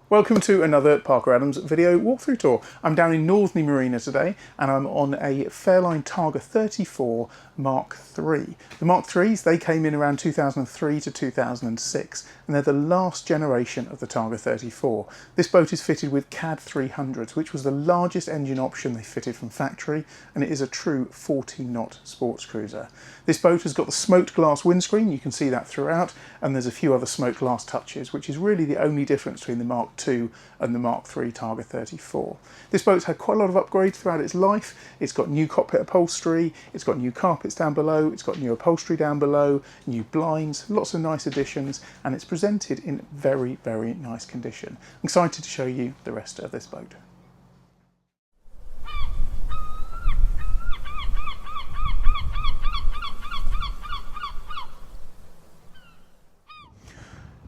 Welcome to another Parker Adams video walkthrough tour. I'm down in Northney Marina today and I'm on a Fairline Targa 34 Mark III. The Mark IIIs, they came in around 2003 to 2006 and they're the last generation of the Targa 34. This boat is fitted with KAD 300s, which was the largest engine option they fitted from factory, and it is a true 40-knot sports cruiser. This boat has got the smoked glass windscreen, you can see that throughout, and there's a few other smoked glass touches, which is really the only difference between the Mark II and the Mark III Targa 34. This boat's had quite a lot of upgrades throughout its life. It's got new cockpit upholstery, it's got new carpets down below, it's got new upholstery down below, new blinds, lots of nice additions, and it's presented in very, very nice condition. I'm excited to show you the rest of this boat.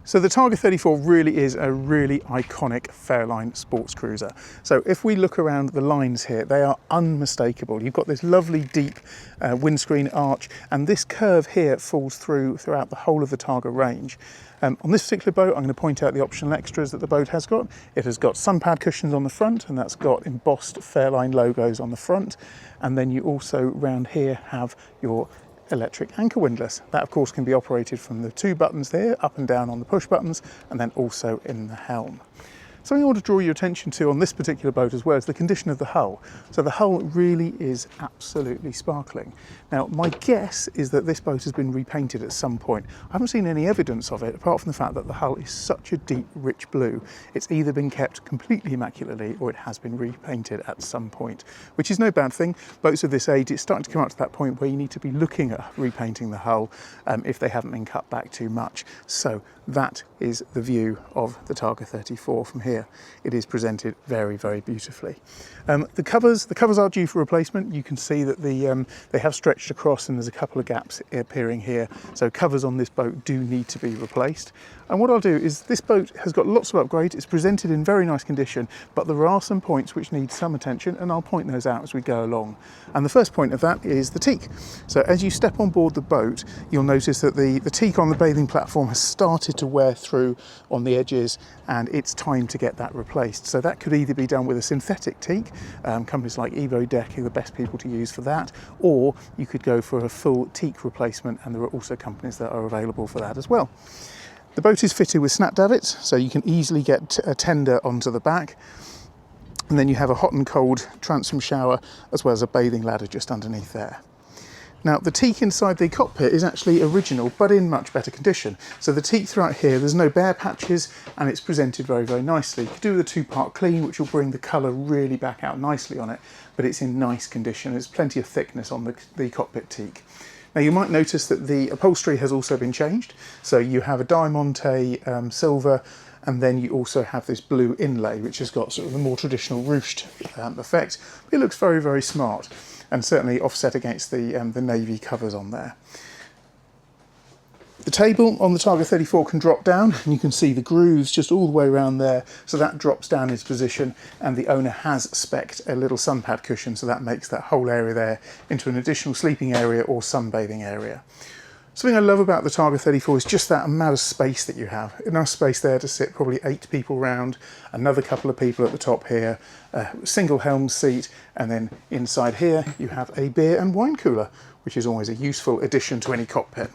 So the Targa 34 really is a really iconic Fairline sports cruiser. So if we look around the lines here, they are unmistakable. You've got this lovely deep windscreen arch, and this curve here falls throughout the whole of the Targa range. On this particular boat, I'm going to point out the optional extras that the boat has got. It has got sun pad cushions on the front, and that's got embossed Fairline logos on the front. And then you also, round here, have your electric anchor windlass. That of course can be operated from the two buttons there, up and down on the push buttons, and then also in the helm. Something I want to draw your attention to on this particular boat as well is the condition of the hull. So the hull really is absolutely sparkling. Now my guess is that this boat has been repainted at some point. I haven't seen any evidence of it apart from the fact that the hull is such a deep rich blue. It's either been kept completely immaculately or it has been repainted at some point, which is no bad thing. Boats of this age, it's starting to come up to that point where you need to be looking at repainting the hull if they haven't been cut back too much. So that is the view of the Targa 34 from here. It is presented very, very beautifully. The covers are due for replacement. You can see that they have stretched across and there's a couple of gaps appearing here. So covers on this boat do need to be replaced. And what I'll do is, this boat has got lots of upgrades. It's presented in very nice condition, but there are some points which need some attention, and I'll point those out as we go along. And the first point of that is the teak. So as you step on board the boat, you'll notice that the teak on the bathing platform has started to wear through on the edges, and it's time to get that replaced. So that could either be done with a synthetic teak. Companies like Evo Deck are the best people to use for that, or you could go for a full teak replacement, and there are also companies that are available for that as well. The boat is fitted with snap davits, so you can easily get a tender onto the back. And then you have a hot and cold transom shower, as well as a bathing ladder just underneath there. Now, the teak inside the cockpit is actually original, but in much better condition. So the teak throughout here, there's no bare patches, and it's presented very, very nicely. You could do with a two-part clean, which will bring the colour really back out nicely on it, but it's in nice condition. There's plenty of thickness on the cockpit teak. Now you might notice that the upholstery has also been changed. So you have a diamante silver, and then you also have this blue inlay, which has got sort of a more traditional ruched effect. But it looks very, very smart, and certainly offset against the navy covers on there. The table on the Targa 34 can drop down, and you can see the grooves just all the way around there, so that drops down into position, and the owner has spec'd a little sun pad cushion, so that makes that whole area there into an additional sleeping area or sunbathing area. Something I love about the Targa 34 is just that amount of space that you have. Enough space there to sit probably 8 people round, another couple of people at the top here, a single helm seat, and then inside here you have a beer and wine cooler, which is always a useful addition to any cockpit.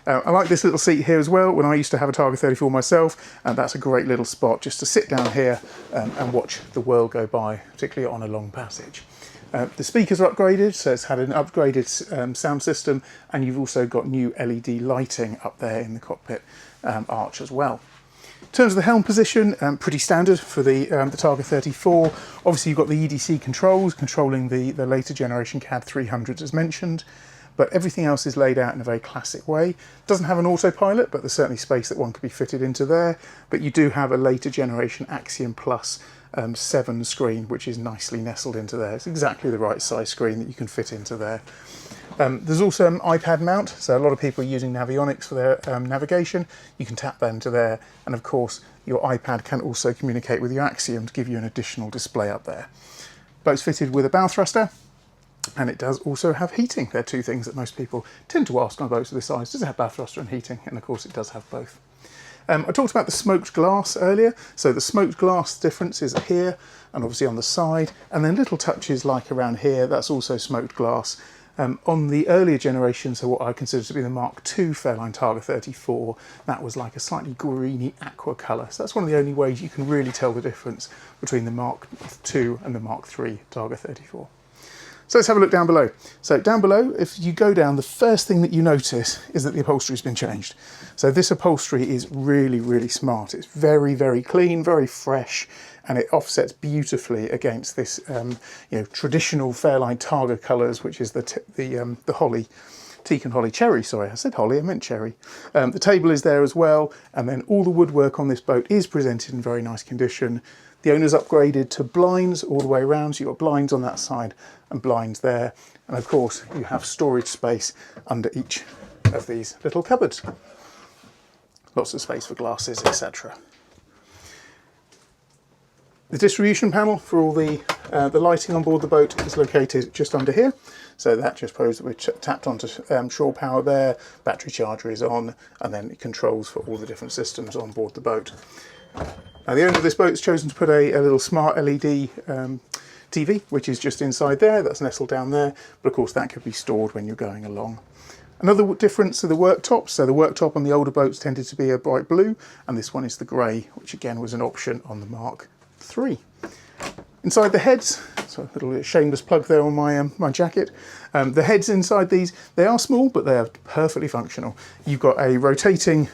I like this little seat here as well. When I used to have a Targa 34 myself, and that's a great little spot just to sit down here and watch the world go by, particularly on a long passage. The speakers are upgraded, so it's had an upgraded sound system, and you've also got new LED lighting up there in the cockpit arch as well. In terms of the helm position, pretty standard for the Targa 34. Obviously you've got the EDC controls controlling the later generation KAD 300s as mentioned, but everything else is laid out in a very classic way. Doesn't have an autopilot, but there's certainly space that one could be fitted into there. But you do have a later generation Axiom Plus 7 screen, which is nicely nestled into there. It's exactly the right size screen that you can fit into there. There's also an iPad mount, so a lot of people are using Navionics for their navigation. You can tap that into there, and of course your iPad can also communicate with your Axiom to give you an additional display up there. Boat's fitted with a bow thruster, and it does also have heating. They're two things that most people tend to ask on boats of this size. Does it have bow thruster and heating? And of course it does have both. I talked about the smoked glass earlier. So the smoked glass difference is here and obviously on the side, and then little touches like around here, that's also smoked glass. On the earlier generation, so what I consider to be the Mark II Fairline Targa 34, that was like a slightly greeny aqua colour. So that's one of the only ways you can really tell the difference between the Mark II and the Mark III Targa 34. So let's have a look down below. So down below, if you go down, the first thing that you notice is that the upholstery's been changed. So this upholstery is really, really smart. It's very, very clean, very fresh, and it offsets beautifully against this, traditional Fairline Targa colours, which is the holly, teak and holly cherry. Sorry, I said holly, I meant cherry. The table is there as well, and then all the woodwork on this boat is presented in very nice condition. The owner's upgraded to blinds all the way around, so you've got blinds on that side and blinds there. And of course, you have storage space under each of these little cupboards. Lots of space for glasses, etc. The distribution panel for all the lighting on board the boat is located just under here. So that just proves that we're tapped onto shore power there, battery charger is on, and then it controls for all the different systems on board the boat. Now the owner of this boat has chosen to put a little smart LED TV, which is just inside there, that's nestled down there, but of course that could be stored when you're going along. Another difference are the worktops. So the worktop on the older boats tended to be a bright blue, and this one is the grey, which again was an option on the Mark III. Inside the heads, so a little shameless plug there on my jacket. The heads inside these, they are small, but they are perfectly functional. You've got a rotating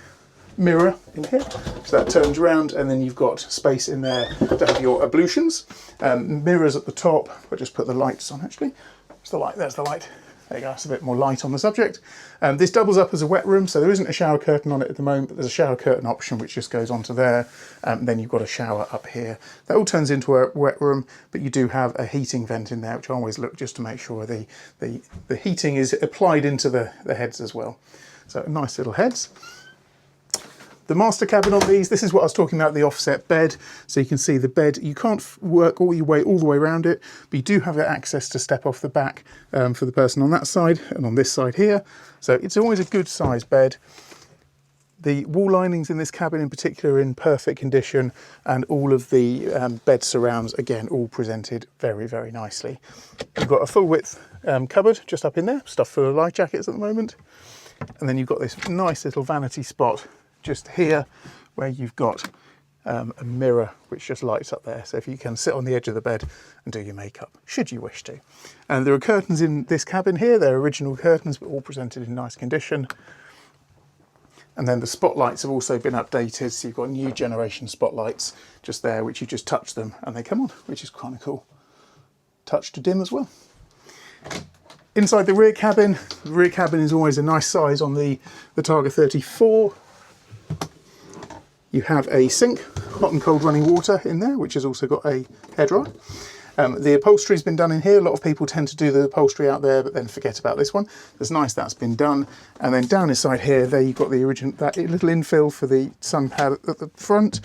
mirror in here, so that turns around, and then you've got space in there to have your ablutions. Mirrors at the top. I'll just put the lights on actually. There's the light, there's the light. There you go, that's a bit more light on the subject. This doubles up as a wet room, so there isn't a shower curtain on it at the moment, but there's a shower curtain option which just goes onto there. Then you've got a shower up here. That all turns into a wet room, but you do have a heating vent in there, which I always look just to make sure the heating is applied into the heads as well. So nice little heads. The master cabin on these, this is what I was talking about, the offset bed. So you can see the bed, you can't work all your way all the way around it, but you do have access to step off the back for the person on that side and on this side here. So it's always a good size bed. The wall linings in this cabin in particular are in perfect condition, and all of the bed surrounds, again, all presented very, very nicely. You've got a full width cupboard just up in there, stuff full of life jackets at the moment. And then you've got this nice little vanity spot just here where you've got a mirror which just lights up there, so if you can sit on the edge of the bed and do your makeup should you wish to. And there are curtains in this cabin here, they're original curtains but all presented in nice condition. And then the spotlights have also been updated, so you've got new generation spotlights just there, which you just touch them and they come on, which is kind of cool. Touch to dim as well. Inside the rear cabin is always a nice size on the Targa 34. You have a sink, hot and cold running water in there, which has also got a hairdryer. The upholstery's been done in here. A lot of people tend to do the upholstery out there, but then forget about this one. It's nice that's been done. And then down inside here, there you've got the original, that little infill for the sun pad at the front.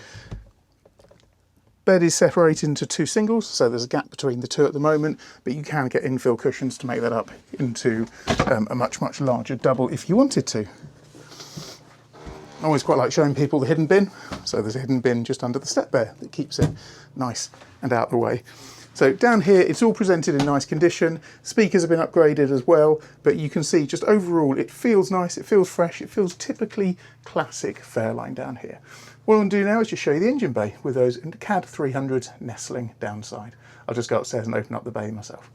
Bed is separated into two singles, so there's a gap between the two at the moment, but you can get infill cushions to make that up into a much, much larger double if you wanted to. I always quite like showing people the hidden bin. So there's a hidden bin just under the step there that keeps it nice and out of the way. So down here, it's all presented in nice condition. Speakers have been upgraded as well, but you can see just overall, it feels nice, it feels fresh, it feels typically classic Fairline down here. What I'm going to do now is just show you the engine bay with those KAD 300 nestling downside. I'll just go upstairs and open up the bay myself.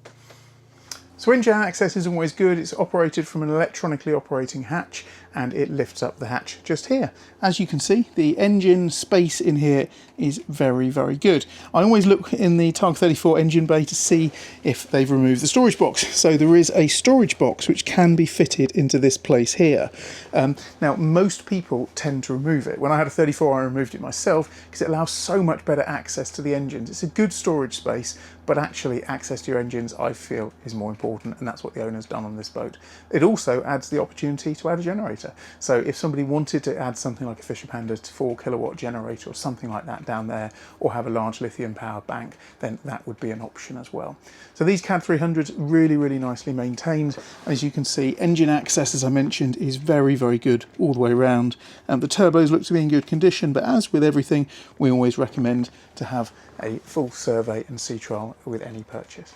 So engine access is always good. It's operated from an electronically operating hatch, and it lifts up the hatch just here. As you can see, the engine space in here is very, very good. I always look in the Targa 34 engine bay to see if they've removed the storage box. So there is a storage box which can be fitted into this place here. Now, most people tend to remove it. When I had a 34, I removed it myself because it allows so much better access to the engines. It's a good storage space, but actually access to your engines, I feel, is more important. important, and that's what the owner's done on this boat. It also adds the opportunity to add a generator. So if somebody wanted to add something like a Fisher Panda 4 kilowatt generator or something like that down there, or have a large lithium powered bank, then that would be an option as well. So these CAD 300s really nicely maintained. As you can see, engine access, as I mentioned, is very good all the way around. The turbos look to be in good condition, but as with everything, we always recommend to have a full survey and sea trial with any purchase.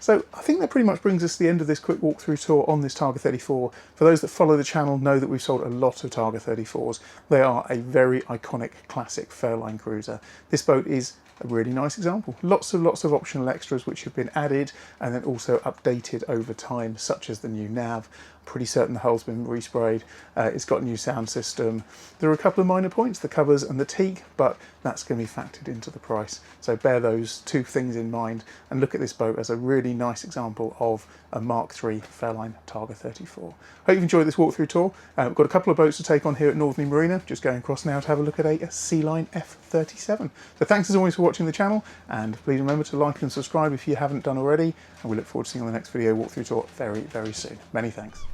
So I think that pretty much brings us to the end of this quick walkthrough tour on this Targa 34. For those that follow the channel know that we've sold a lot of Targa 34s. They are a very iconic classic Fairline cruiser. This boat is a really nice example. Lots of optional extras which have been added and then also updated over time, such as the new nav. Pretty certain the hull's been resprayed. It's got a new sound system. There are a couple of minor points, the covers and the teak, but that's going to be factored into the price. So bear those two things in mind and look at this boat as a really nice example of a Mark III Fairline Targa 34. Hope you've enjoyed this walkthrough tour. We've got a couple of boats to take on here at Northern Marina. Just going across now to have a look at a Sea Line F37. So thanks as always for watching the channel, and please remember to like and subscribe if you haven't done already. And we look forward to seeing you on the next video walkthrough tour very soon. Many thanks.